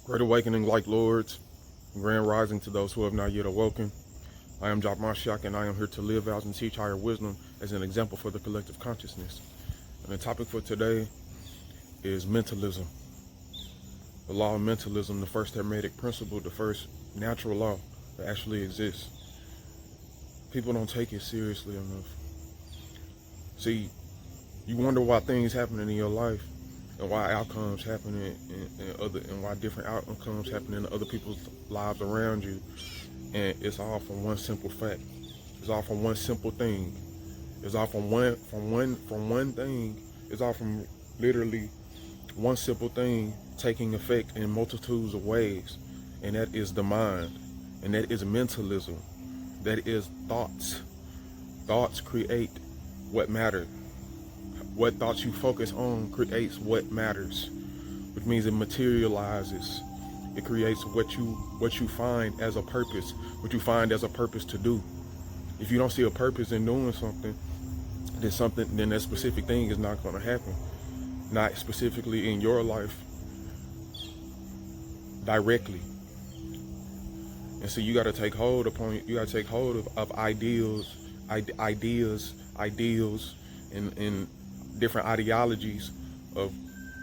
Great awakening, like lords, grand rising to those who have not yet awoken. I am JAH, and I am here to live out and teach higher wisdom as an example for the collective consciousness. And the topic for today is mentalism. The law of mentalism, the first hermetic principle, the first natural law that actually exists. People don't take it seriously enough. See, you wonder why things happen in your life and why outcomes happen and why different outcomes happen in other people's lives around you. And it's all from one simple fact. It's all from one simple thing. It's all from one thing. It's all from literally one simple thing taking effect in multitudes of ways. And that is the mind. And that is mentalism. That is thoughts. Thoughts create what matters. What thoughts you focus on creates what matters, which means it materializes. It creates what you find as a purpose, what you find as a purpose to do. If you don't see a purpose in doing something, then that specific thing is not going to happen. Not specifically in your life, directly. And so you got to take hold of ideals, and different ideologies of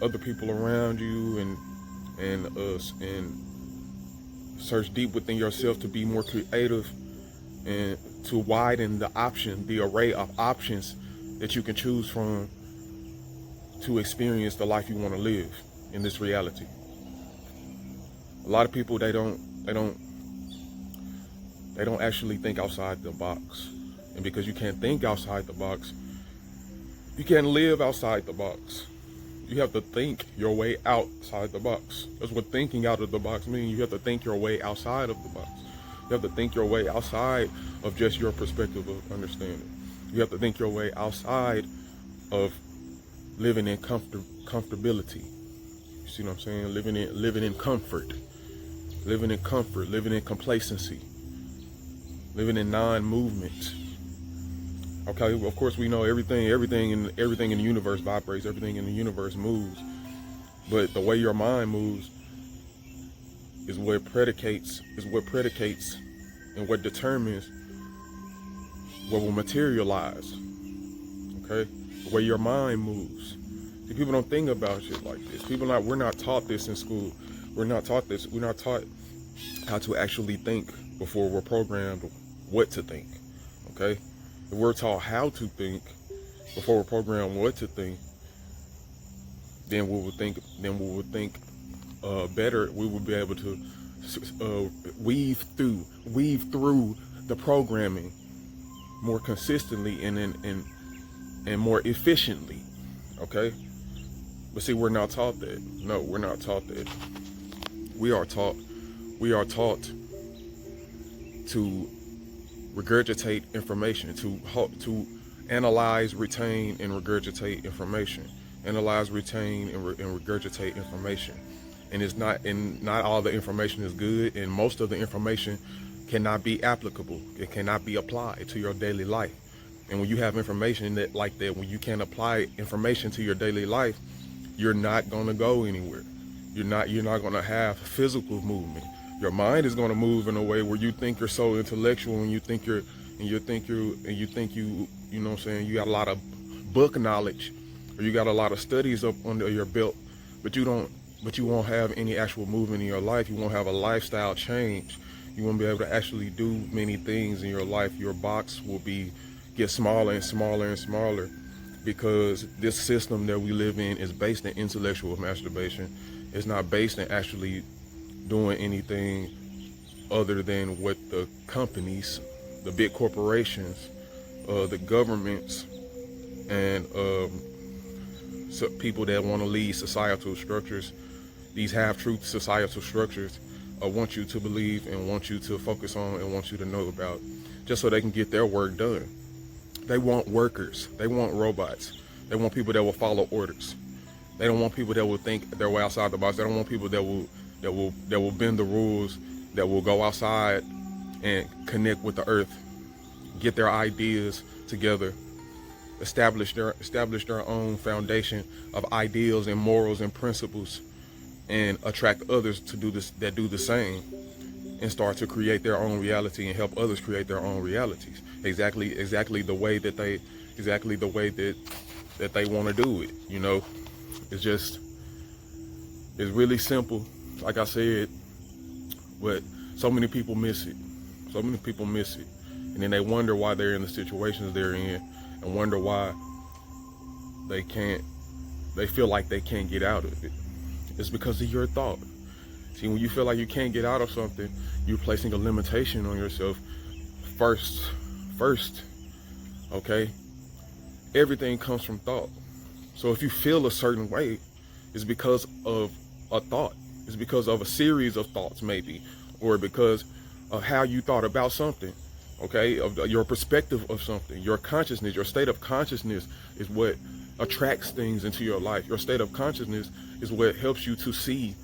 other people around you, and search deep within yourself to be more creative and to widen the array of options that you can choose from to experience the life you want to live in this reality. A lot of people, they don't actually think outside the box. And because you can't think outside the box, you can't live outside the box. You have to think your way outside the box. That's what thinking out of the box means. You have to think your way outside of the box. You have to think your way outside of just your perspective of understanding. You have to think your way outside of living in comfortability. You see what I'm saying? Living in comfort. Living in complacency. Living in non-movement. Okay, well, of course we know everything in the universe vibrates, everything in the universe moves. But the way your mind moves is what predicates and what determines what will materialize. Okay? The way your mind moves. See, people don't think about shit like this. We're not taught this in school. We're not taught this. We're not taught how to actually think before we're programmed what to think. Okay? If we're taught how to think before we're programmed what to think, then we would think better. We would be able to weave through the programming more consistently and more efficiently. Okay? But see, we're not taught that. No, we're not taught that. We are taught to regurgitate information, to analyze, retain, and regurgitate information. Analyze, retain, and regurgitate information. And not all the information is good, and most of the information cannot be applicable. It cannot be applied to your daily life. And when you have information like that, when you can't apply information to your daily life, you're not going to go anywhere. You're not going to have physical movement. Your mind is going to move in a way where you think you're so intellectual, and you think you know what I'm saying, you got a lot of book knowledge, or you got a lot of studies up under your belt, but you won't have any actual movement in your life. You won't have a lifestyle change. You won't be able to actually do many things in your life. Your box will get smaller and smaller and smaller, because this system that we live in is based in intellectual masturbation. It's not based in actually doing anything other than what the companies, the big corporations, the governments, and people that want to lead societal structures, these half-truth societal structures, want you to believe and want you to focus on and want you to know about, just so they can get their work done. They want workers. They want robots. They want people that will follow orders. They don't want people that will think their way outside the box. They don't want people that will bend the rules, that will go outside and connect with the earth, get their ideas together, establish their own foundation of ideals and morals and principles, and attract others to do this, that do the same, and start to create their own reality and help others create their own realities. Exactly the way that they want to do it. You know, it's really simple, like I said, but so many people miss it. So many people miss it, and then they wonder why they're in the situations they're in, and wonder why they feel like they can't get out of it. It's because of your thought. See, when you feel like you can't get out of something, you're placing a limitation on yourself first, okay? Everything comes from thought. So if you feel a certain way, it's because of a thought. It's because of a series of thoughts, maybe, or because of how you thought about something, okay? Of your perspective of something. Your consciousness, your state of consciousness is what attracts things into your life. Your state of consciousness is what helps you to see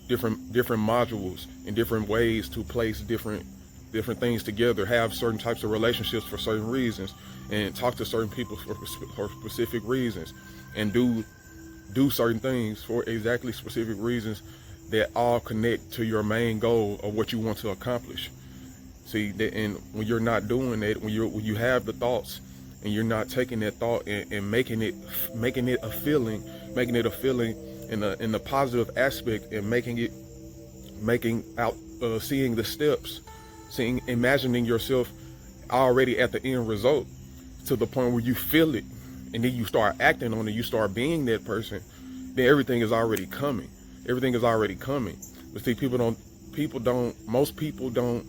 different modules and different ways to place different things together, have certain types of relationships for certain reasons, and talk to certain people for specific reasons, and do certain things for exactly specific reasons that all connect to your main goal of what you want to accomplish. See, and when you're not doing that, when you have the thoughts and you're not taking that thought and making it a feeling in a positive aspect, and seeing the steps, imagining yourself already at the end result, to the point where you feel it, and then you start acting on it, you start being that person, then everything is already coming. Everything is already coming. But see, most people don't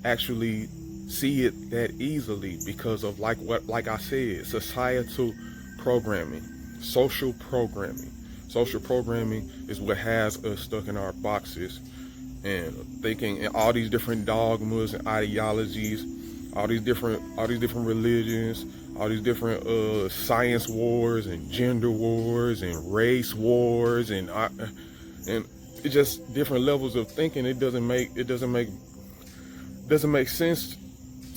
actually see it that easily because of, like I said, societal programming, social programming. Social programming is what has us stuck in our boxes and thinking in all these different dogmas and ideologies, all these different religions, all these different science wars and gender wars and race wars, and it's just different levels of thinking. It doesn't make sense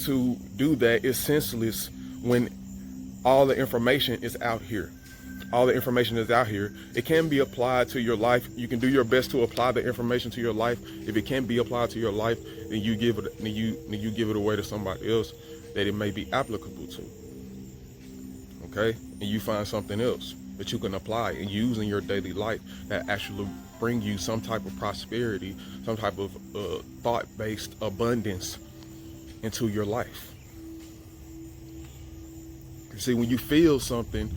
to do that. It's senseless when all the information is out here. All the information is out here. It can be applied to your life. You can do your best to apply the information to your life. If it can't be applied to your life, then you give it away to somebody else that it may be applicable to. Okay? And you find something else that you can apply and use in your daily life that actually bring you some type of prosperity, some type of thought-based abundance into your life. You see, when you feel something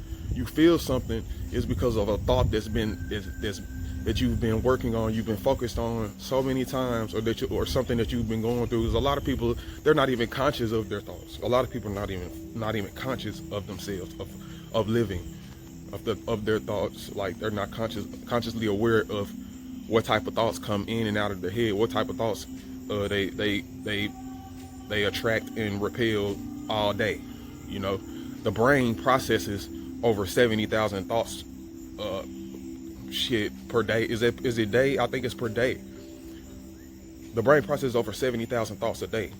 is because of a thought that you've been working on, you've been focused on so many times, or something that you've been going through. There's a lot of people, they're not even conscious of their thoughts. A lot of people are not even conscious of themselves, of living, of their thoughts. Like, they're not consciously aware of what type of thoughts come in and out of their head, what type of thoughts they attract and repel all day. You know, the brain processes over 70,000 thoughts per day. Is it day? I think it's per day. The brain processes over 70,000 thoughts a day.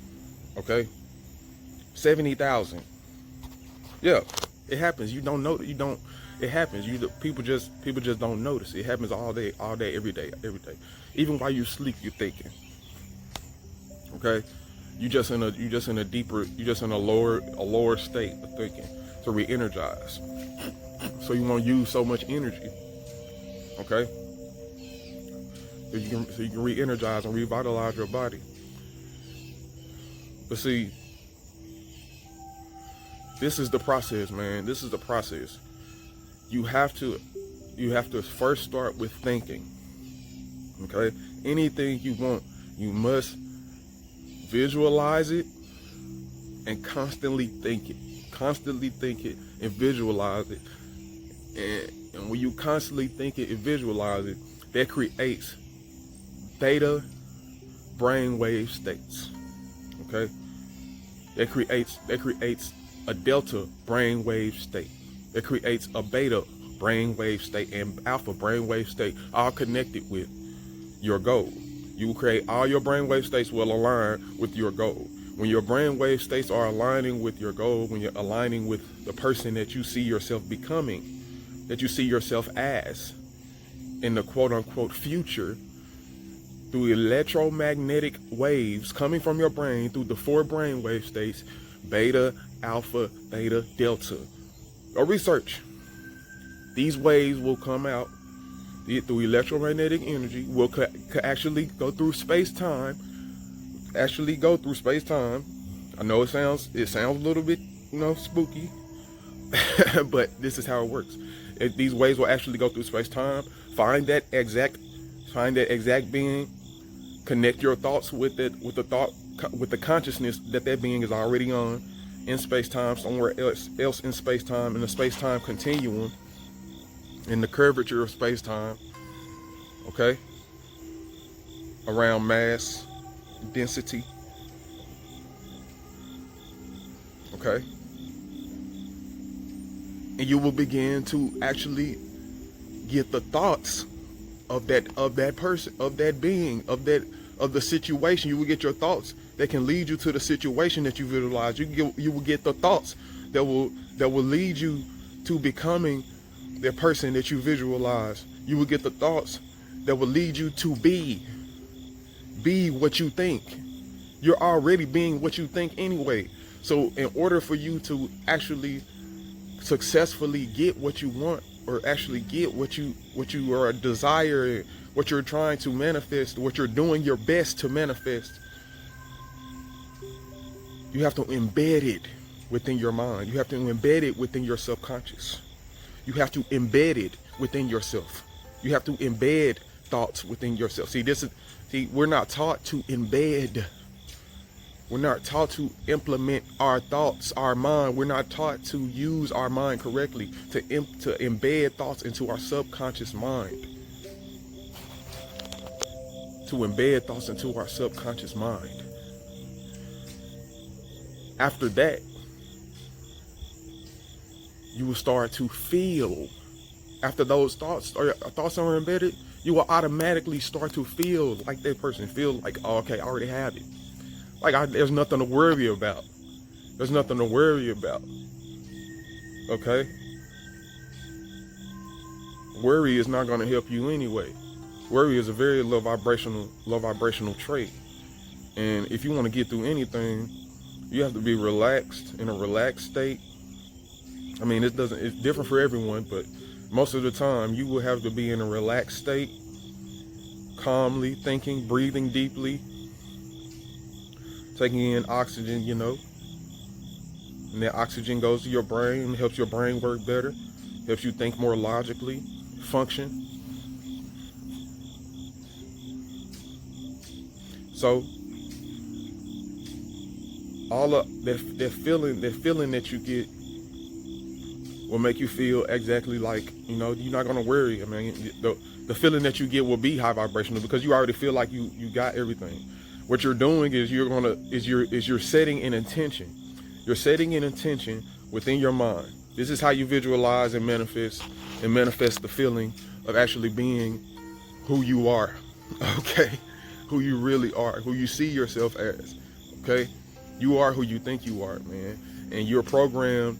Okay, 70,000. Yeah, it happens. You don't know. It happens. People just don't notice. It happens all day, every day. Even while you sleep, you're thinking. Okay, you just in a lower state of thinking to re-energize. So you won't use so much energy. Okay, so you can re-energize and revitalize your body. But see, this is the process, man. This is the process. You have to first start with thinking. Okay? Anything you want, you must visualize it and constantly think it. Constantly think it and visualize it. And when you constantly think it and visualize it, that creates theta brainwave states. Okay? That creates a delta brainwave state. It creates a beta brainwave state and alpha brainwave state, all connected with your goal. You will create all your brainwave states will align with your goal. When your brainwave states are aligning with your goal, when you're aligning with the person that you see yourself becoming, that you see yourself as, in the quote-unquote future through electromagnetic waves coming from your brain through the 4 brainwave states: beta, alpha, theta, delta. Go research. These waves will come out through electromagnetic energy, will actually go through space-time. I know it sounds a little bit, spooky, but this is how it works. These waves will actually go through space-time. Find that exact being. Connect your thoughts with it, with the consciousness that being is already on in space-time, somewhere else in space-time, in the space-time continuum, in the curvature of space-time. Okay, around mass density. Okay, and you will begin to actually get the thoughts of that person, of that being, of the situation. You will get your thoughts that can lead you to the situation that you visualize. You will get the thoughts that will lead you to becoming the person that you visualize. You will get the thoughts that will lead you to be what you think. You're already being what you think anyway. So in order for you to actually successfully get what you want, or actually get what you are desiring, what you're trying to manifest, what you're doing your best to manifest, you have to embed it within your mind. You have to embed it within your subconscious. You have to embed it within yourself. You have to embed thoughts within yourself. See, we're not taught to embed. We're not taught to implement our thoughts, our mind. We're not taught to use our mind correctly, to embed thoughts into our subconscious mind. To embed thoughts into our subconscious mind. After that, you will start to feel. After those thoughts are embedded, you will automatically start to feel like that person. Feel like, oh, okay, I already have it. Like, there's nothing to worry about. There's nothing to worry about. Okay? Worry is not going to help you anyway. Worry is a very low vibrational trait. And if you want to get through anything, you have to be relaxed, in a relaxed state. I mean, it's different for everyone, but most of the time you will have to be in a relaxed state, calmly thinking, breathing deeply, taking in oxygen, and that oxygen goes to your brain and helps your brain work better, helps you think more logically, function. So all of that feeling that you get will make you feel exactly like, you're not gonna worry. I mean, the feeling that you get will be high vibrational because you already feel like you got everything. What you're doing is you're setting an intention. You're setting an intention within your mind. This is how you visualize and manifest the feeling of actually being who you are. Okay? Who you really are, who you see yourself as. Okay? You are who you think you are, man. And you're programmed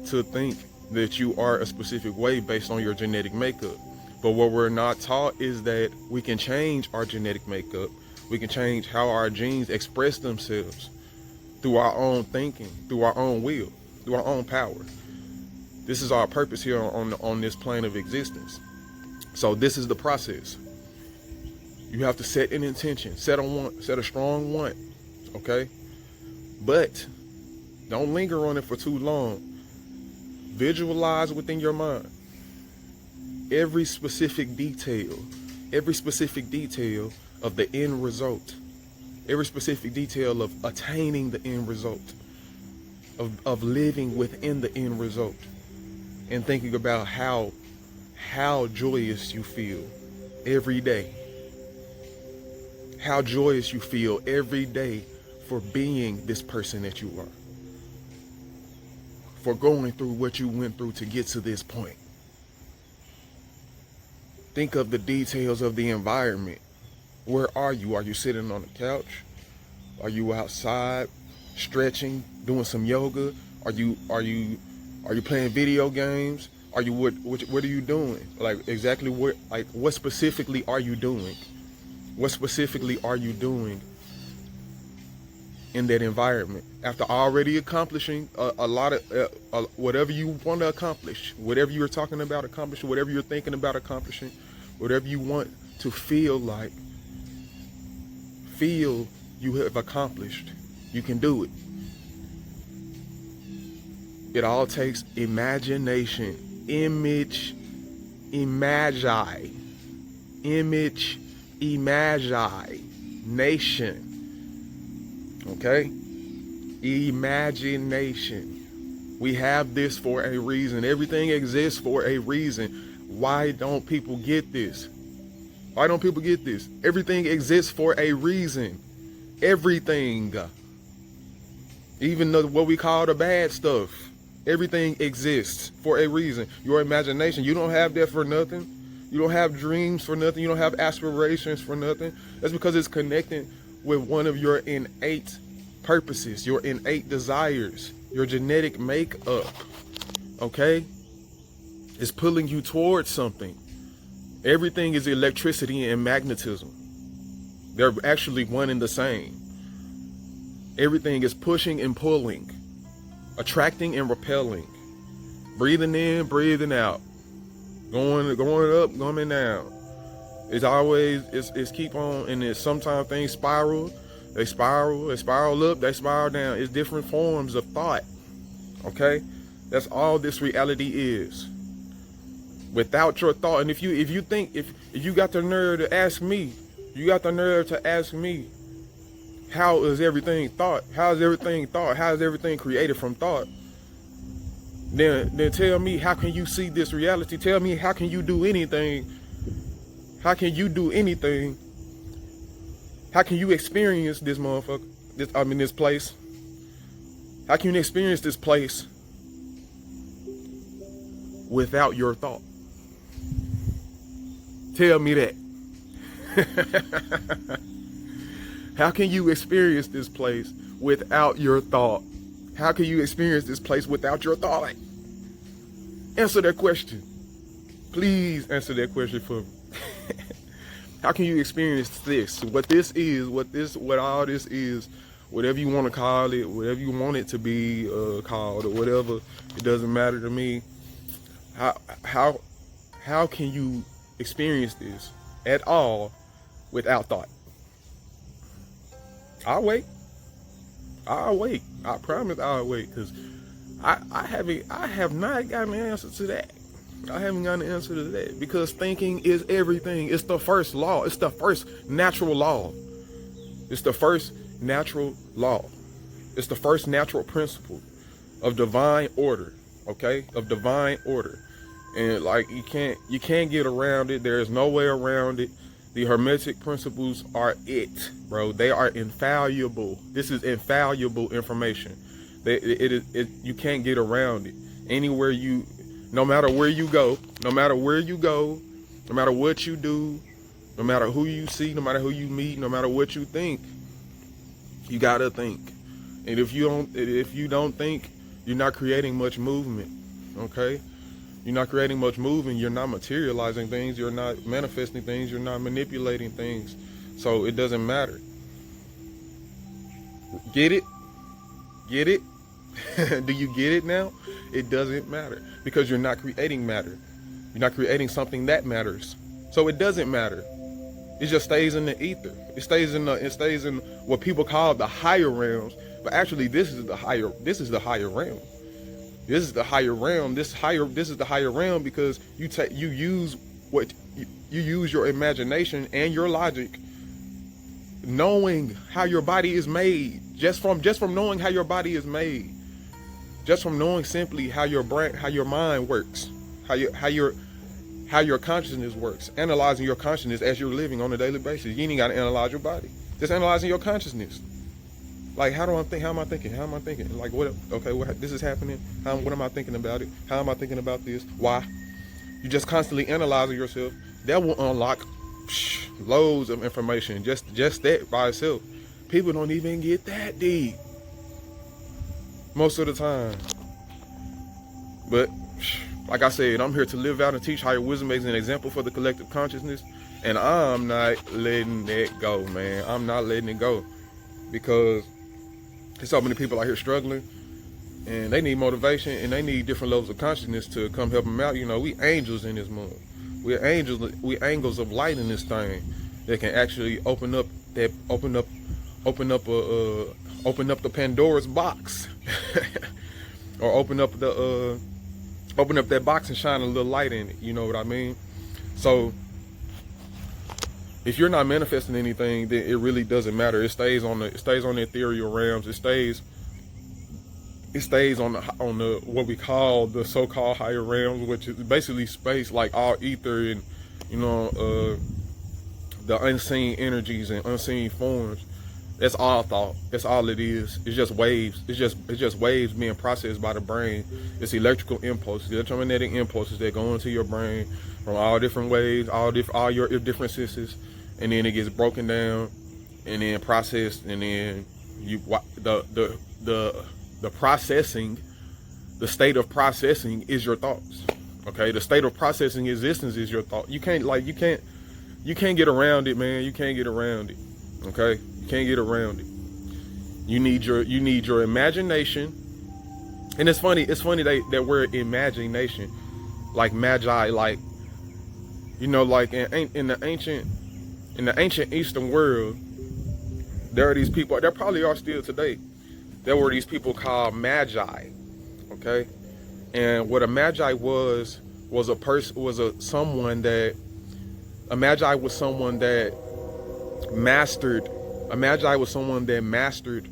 to think that you are a specific way based on your genetic makeup. But what we're not taught is that we can change our genetic makeup. We can change how our genes express themselves through our own thinking, through our own will, through our own power. This is our purpose here on this plane of existence. So this is the process. You have to set an intention, set a strong want, okay? But don't linger on it for too long. Visualize within your mind every specific detail of the end result, every specific detail of attaining the end result, of living within the end result, and thinking about how joyous you feel every day. How joyous you feel every day for being this person that you are. For going through what you went through to get to this point. Think of the details of the environment. Where are you? Are you sitting on the couch? Are you outside stretching, doing some yoga? Are you playing video games? Are you what are you doing? Like exactly what specifically are you doing? What specifically are you doing in that environment after already accomplishing a lot of whatever you want to accomplish, whatever you're talking about accomplishing, whatever you're thinking about accomplishing, whatever you want to feel you have accomplished. You can do it. It all takes imagination, imagination. Okay? Imagination. We have this for a reason. Everything exists for a reason. Why don't people get this? Why don't people get this? Everything exists for a reason. Everything. Even what we call the bad stuff. Everything exists for a reason. Your imagination, you don't have that for nothing. You don't have dreams for nothing. You don't have aspirations for nothing. That's because it's connecting with one of your innate purposes, your innate desires, your genetic makeup. Okay? It's pulling you towards something. Everything is electricity and magnetism. They're actually one and the same. Everything is pushing and pulling, attracting and repelling, breathing in, breathing out, going up, coming down. It's always, it's keep on, and it's sometimes things spiral, they spiral up, they spiral down. It's different forms of thought, okay? That's all this reality is. Without your thought, and if you think, if you got the nerve to ask me, how is everything thought? How is everything thought? How is everything created from thought? Then tell me, how can you see this reality? Tell me, how can you do anything? How can you do anything? How can you experience this motherfucker? This place? How can you experience this place without your thought? Tell me that. How can you experience this place without your thought? How can you experience this place without your thought? Answer that question. Please answer that question for me. How can you experience this? What this is, what all this is, whatever you want to call it, whatever you want it to be called, or whatever, it doesn't matter to me. How can you experience this at all without thought? I'll wait. I promise I'll wait, because I have not gotten an answer to that. I haven't gotten an answer to that, because thinking is everything. It's the first law. It's the first natural law. It's the first natural law. It's the first natural principle of divine order, okay? Of divine order. And like you can't get around it. There is no way around it. The Hermetic principles are it, bro. They are infallible. This is infallible information. You can't get around it. Anywhere no matter where you go, no matter what you do, no matter who you see, no matter who you meet, no matter what you think, you gotta think. And if you don't think, you're not creating much movement, okay? You're not creating much movement, you're not materializing things, you're not manifesting things, you're not manipulating things. So it doesn't matter. Get it? Get it? Do you get it now? It doesn't matter, because you're not creating matter. You're not creating something that matters. So it doesn't matter. It just stays in the ether. It stays in what people call the higher realms, but actually this is the higher realm. This is the higher realm. This is the higher realm, because you use your imagination and your logic, knowing how your body is made, just from knowing how your body is made, just from knowing simply how your brain, how your mind works, how your consciousness works, analyzing your consciousness as you're living on a daily basis. You ain't got to analyze your body, just analyzing your consciousness. Like, how do I think? How am I thinking? How am I thinking? Like, what? Okay, this is happening. What am I thinking about it? How am I thinking about this? Why? You just constantly analyzing yourself. That will unlock loads of information. Just that by itself. People don't even get that deep most of the time. But Like I said, I'm here to live out and teach higher wisdom as an example for the collective consciousness. And I'm not letting that go, man. I'm not letting it go. Because there's so many people out here struggling. And they need motivation. And they need different levels of consciousness to come help them out. You know, we angels in this month. We're angels. We angels of light in this thing. That can actually open up the Pandora's box. Or open up that box and shine a little light in it. You know what I mean? So if you're not manifesting anything, then it really doesn't matter. It stays on the ethereal realms. It stays on the what we call the so-called higher realms, which is basically space, like all ether and, you know, the unseen energies and unseen forms. That's all thought. That's all it is. It's just waves. It's just waves being processed by the brain. It's electrical impulses, electromagnetic impulses that go into your brain from all different waves, all your different senses, and then it gets broken down and then processed, and then the processing, the state of processing is your thoughts. Okay, the state of processing existence is your thought. You can't get around it, man. You can't get around it. Okay, you can't get around it. You need your imagination. And it's funny that word imagination, like magi, like, you know, like in the ancient Eastern world, there are these people, there probably are still today, there were these people called magi. Okay, and what a magi was someone that mastered. A magi was someone that mastered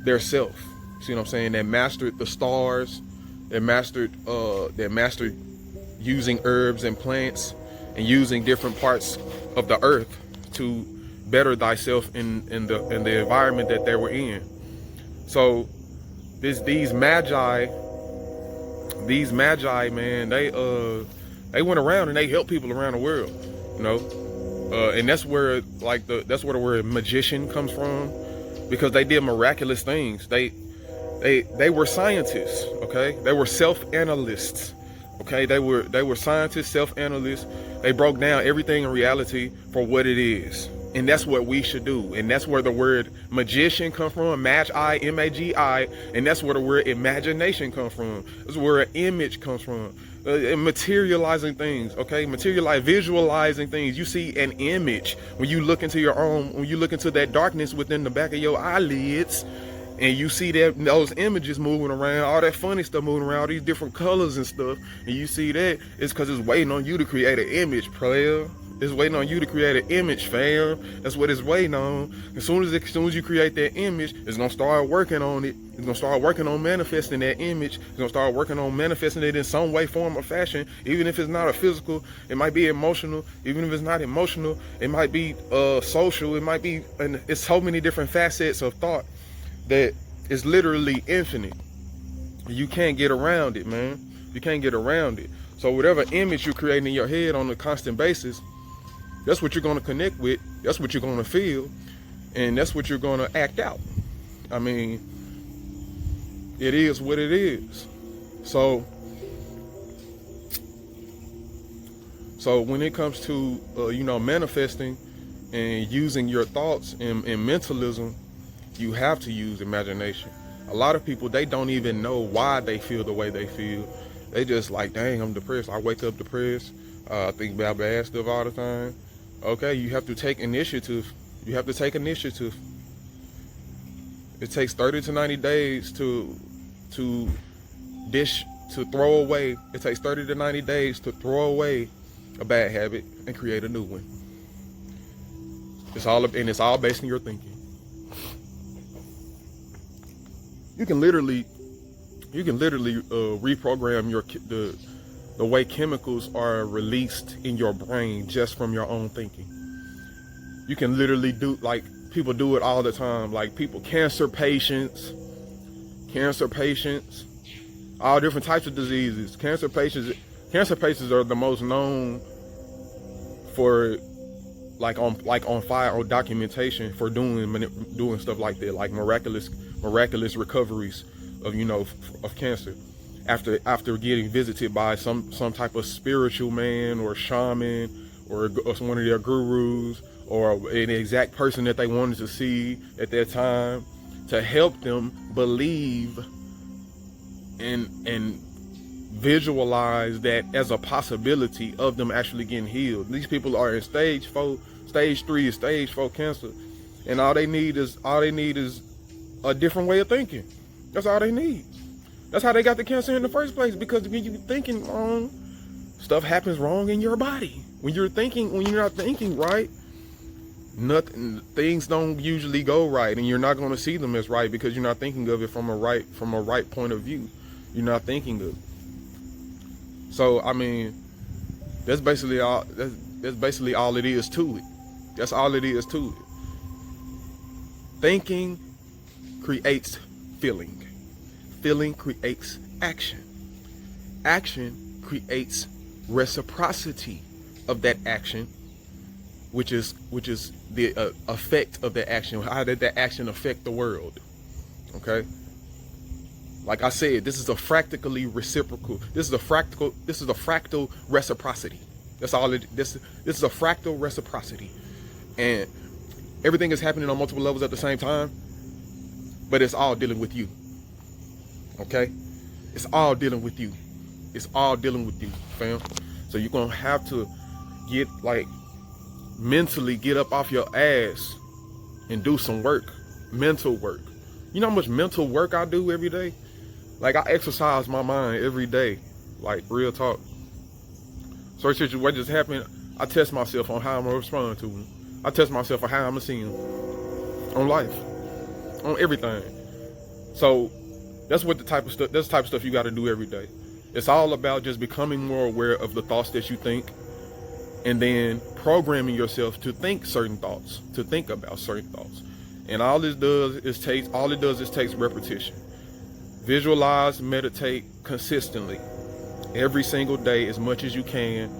their self. See what I'm saying? That mastered the stars. That mastered using herbs and plants and using different parts of the earth to better thyself in the environment that they were in. So these magi, man, they went around and they helped people around the world, you know. And that's where the word magician comes from, because they did miraculous things. They were scientists, okay? They were self-analysts, okay? They were scientists, self-analysts. They broke down everything in reality for what it is. And that's what we should do. And that's where the word magician comes from, magi, M-A-G-I, and that's where the word imagination comes from. That's where an image comes from. Materializing things, okay? Visualizing things. You see an image when you look into that darkness within the back of your eyelids, and you see those images moving around, all that funny stuff moving around, all these different colors and stuff, and you see that, it's because it's waiting on you to create an image, player. It's waiting on you to create an image, fam. That's what it's waiting on. As soon as you create that image, it's gonna start working on it. It's gonna start working on manifesting that image. It's gonna start working on manifesting it in some way, form, or fashion. Even if it's not a physical, it might be emotional. Even if it's not emotional, it might be social. It might be, and it's so many different facets of thought that is literally infinite. You can't get around it, man. You can't get around it. So whatever image you're creating in your head on a constant basis, that's what you're going to connect with. That's what you're going to feel. And that's what you're going to act out. I mean, it is what it is. So when it comes to, manifesting and using your thoughts in mentalism, you have to use imagination. A lot of people, they don't even know why they feel the way they feel. They just like, dang, I'm depressed. I wake up depressed. I think about bad stuff all the time. Okay, you have to take initiative. You have to take initiative. It takes 30 to 90 days to throw away. It takes 30 to 90 days to throw away a bad habit and create a new one. It's all based on your thinking. You can literally reprogram the way chemicals are released in your brain just from your own thinking. You can literally do, like, people do it all the time. Like cancer patients, all different types of diseases. Cancer patients are the most known for on file or documentation for doing stuff like that, like miraculous recoveries of cancer. after getting visited by some type of spiritual man or shaman or one of their gurus or an exact person that they wanted to see at that time, to help them believe and visualize that as a possibility of them actually getting healed. These people are in stage 4, stage 3 is stage 4 cancer, and all they need is a different way of thinking. That's all they need. That's how they got the cancer in the first place, because when you're thinking wrong, stuff happens wrong in your body. When you're not thinking right, things don't usually go right, and you're not going to see them as right because you're not thinking of it from a right point of view. You're not thinking of it. So I mean, that's basically all it is to it. That's all it is to it. Thinking creates feeling. Feeling creates action. Action creates reciprocity of that action, which is the effect of that action. How did that action affect the world? Okay. Like I said, this is a fractally reciprocal. This is a fractal reciprocity. That's all it. This is a fractal reciprocity, and everything is happening on multiple levels at the same time, but it's all dealing with you. Okay, it's all dealing with you. It's all dealing with you, fam. So you're gonna have to mentally get up off your ass and do some work, mental work. You know how much mental work I do every day? Like, I exercise my mind every day, like real talk. Certain situations happen, I test myself on how I'm gonna respond to them. I test myself on how I'm gonna see them on life, on everything. So that's the type of stuff you got to do every day. It's all about just becoming more aware of the thoughts that you think, and then programming yourself to think certain thoughts, to think about certain thoughts. And all it does is takes repetition. Visualize, meditate consistently every single day as much as you can,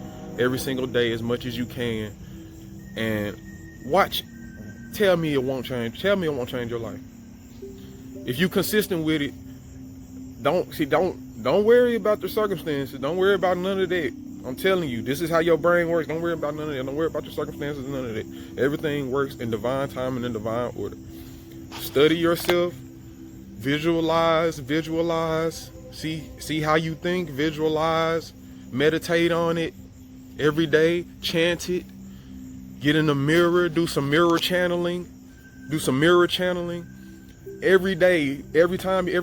and watch. Tell me it won't change your life. If you're consistent with it, don't worry about the circumstances. Don't worry about none of that. I'm telling you, this is how your brain works. Don't worry about none of that. Don't worry about your circumstances, none of that. Everything works in divine time and in divine order. Study yourself, visualize, see how you think, visualize, meditate on it every day, chant it, get in the mirror, do some mirror channeling every day, every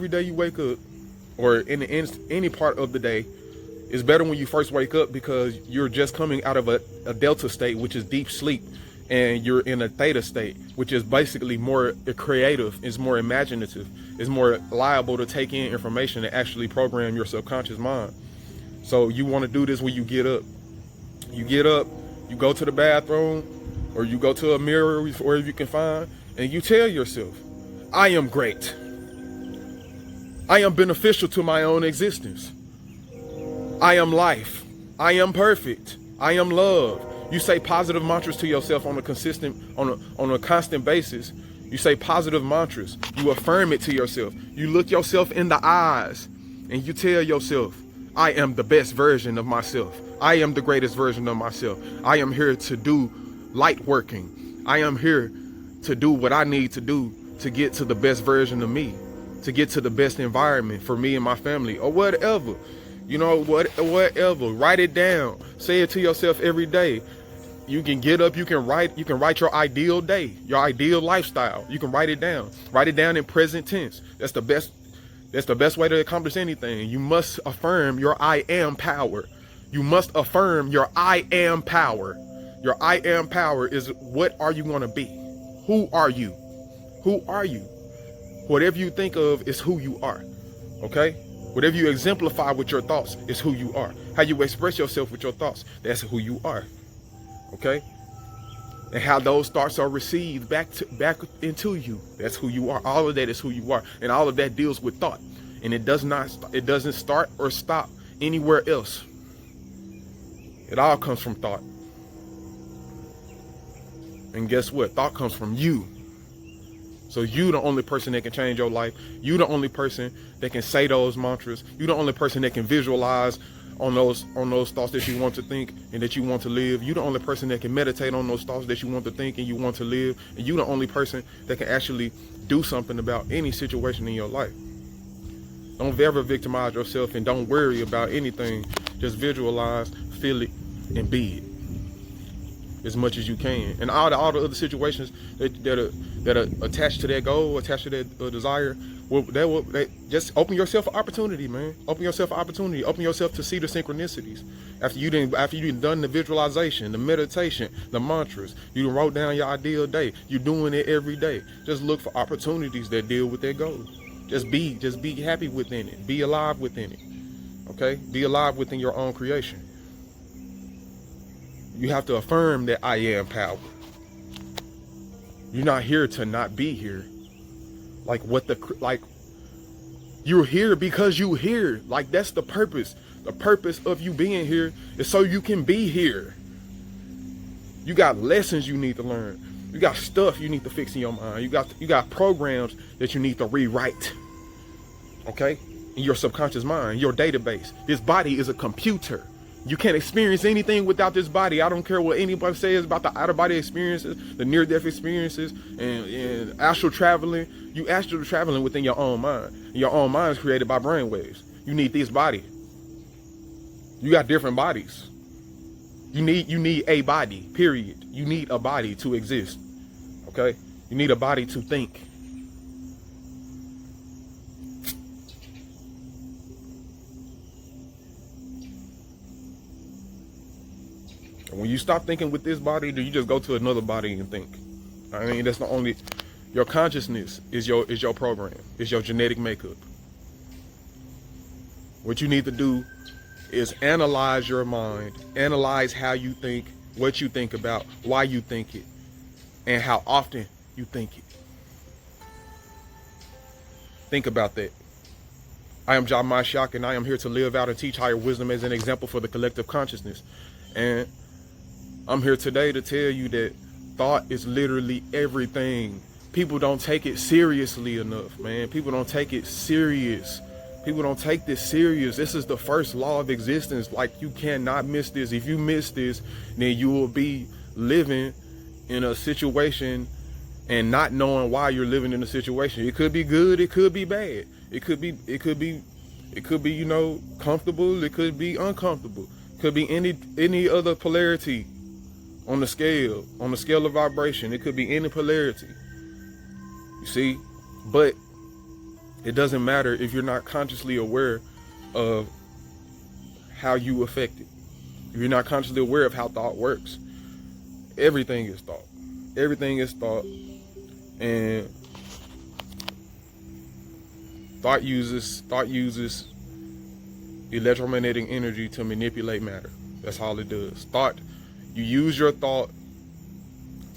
day you wake up, or in any part of the day. It's better when you first wake up, because you're just coming out of a delta state, which is deep sleep, and you're in a theta state, which is basically more creative, is more imaginative, is more liable to take in information and actually program your subconscious mind. So you want to do this when you get up. You go to the bathroom, or you go to a mirror, wherever you can find, and you tell yourself, I am great. I am beneficial to my own existence. I am life. I am perfect. I am love. You say positive mantras to yourself on a constant basis. You say positive mantras. You affirm it to yourself. You look yourself in the eyes and you tell yourself, I am the best version of myself. I am the greatest version of myself. I am here to do light working. I am here to do what I need to do to get to the best version of me, to get to the best environment for me and my family, or whatever. You know, whatever. Write it down. Say it to yourself every day. You can get up, you can write your ideal day, your ideal lifestyle. You can write it down. Write it down in present tense. That's the best way to accomplish anything. You must affirm your I am power. You must affirm your I am power. Your I am power is, what are you going to be? Who are you? Who are you? Whatever you think of is who you are. Okay? Whatever you exemplify with your thoughts is who you are. How you express yourself with your thoughts, that's who you are. Okay? And how those thoughts are received back into you, that's who you are. All of that is who you are. And all of that deals with thought. And it doesn't start or stop anywhere else. It all comes from thought. And guess what? Thought comes from you. So you the only person that can change your life. You the only person that can say those mantras. You the only person that can visualize on those thoughts that you want to think and that you want to live. You the only person that can meditate on those thoughts that you want to think and you want to live. And you the only person that can actually do something about any situation in your life. Don't ever victimize yourself and don't worry about anything. Just visualize, feel it, and be it as much as you can. And all the other situations that are attached to that goal, attached to that desire, just open yourself an opportunity, man. Open yourself an opportunity. Open yourself to see the synchronicities. After you done the visualization, the meditation, the mantras, you wrote down your ideal day. You're doing it every day. Just look for opportunities that deal with that goal. Just be happy within it. Be alive within it. Okay? Be alive within your own creation. You have to affirm that I am power. You're not here to not be here. You're here because you're here. Like, that's the purpose. The purpose of you being here is so you can be here. You got lessons you need to learn. You got stuff you need to fix in your mind. You got programs that you need to rewrite. Okay? In your subconscious mind, your database. This body is a computer. You can't experience anything without this body. I don't care what anybody says about the out-of-body experiences, the near-death experiences, and astral traveling. You astral traveling within your own mind. And your own mind is created by brainwaves. You need this body. You got different bodies. You need a body, period. You need a body to exist. Okay? You need a body to think. When you stop thinking with this body, do you just go to another body and think? I mean, that's the only. Your consciousness is your program. It's your genetic makeup. What you need to do is analyze your mind, analyze how you think, what you think about, why you think it, and how often you think it. Think about that. I am JAH MASHIAC, and I am here to live out and teach higher wisdom as an example for the collective consciousness. And I'm here today to tell you that thought is literally everything. People don't take it seriously enough, man. People don't take it serious. People don't take this serious. This is the first law of existence. Like, you cannot miss this. If you miss this, then you will be living in a situation and not knowing why you're living in a situation. It could be good, it could be bad. It could be, you know, comfortable, it could be uncomfortable. It could be any other polarity on the scale of vibration. It could be any polarity. You see? But it doesn't matter if you're not consciously aware of how you affect it. If you're not consciously aware of how thought works. Everything is thought. Everything is thought. And thought uses electromagnetic energy to manipulate matter. That's all it does. Thought, you use your thought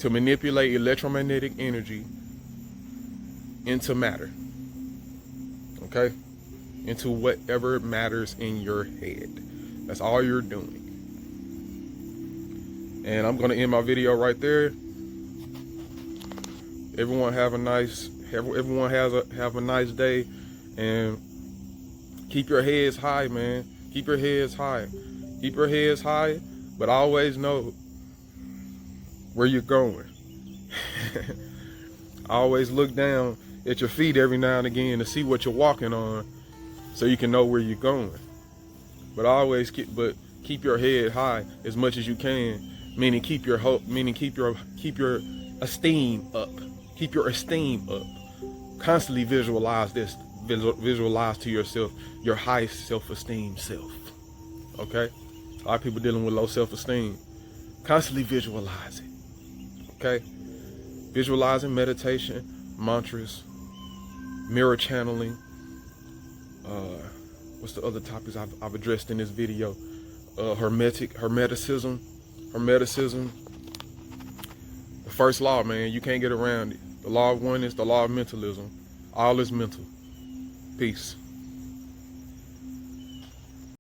to manipulate electromagnetic energy into matter. Okay? Into whatever matters in your head. That's all you're doing. And I'm gonna end my video right there. Everyone have a nice day, and keep your heads high, man. Keep your heads high. Keep your heads high, but always know where you're going. Always look down at your feet every now and again to see what you're walking on, so you can know where you're going. But always keep your head high as much as you can, meaning keep your hope, meaning keep your esteem up. Keep your esteem up. Constantly visualize this. Visualize to yourself your high self-esteem self. Okay? A lot of people dealing with low self-esteem. Constantly visualize it. Okay? Visualizing, meditation, mantras, mirror channeling. What's the other topics I've addressed in this video? Hermeticism. The first law, man, you can't get around it. The law of one is the law of mentalism. All is mental. Peace.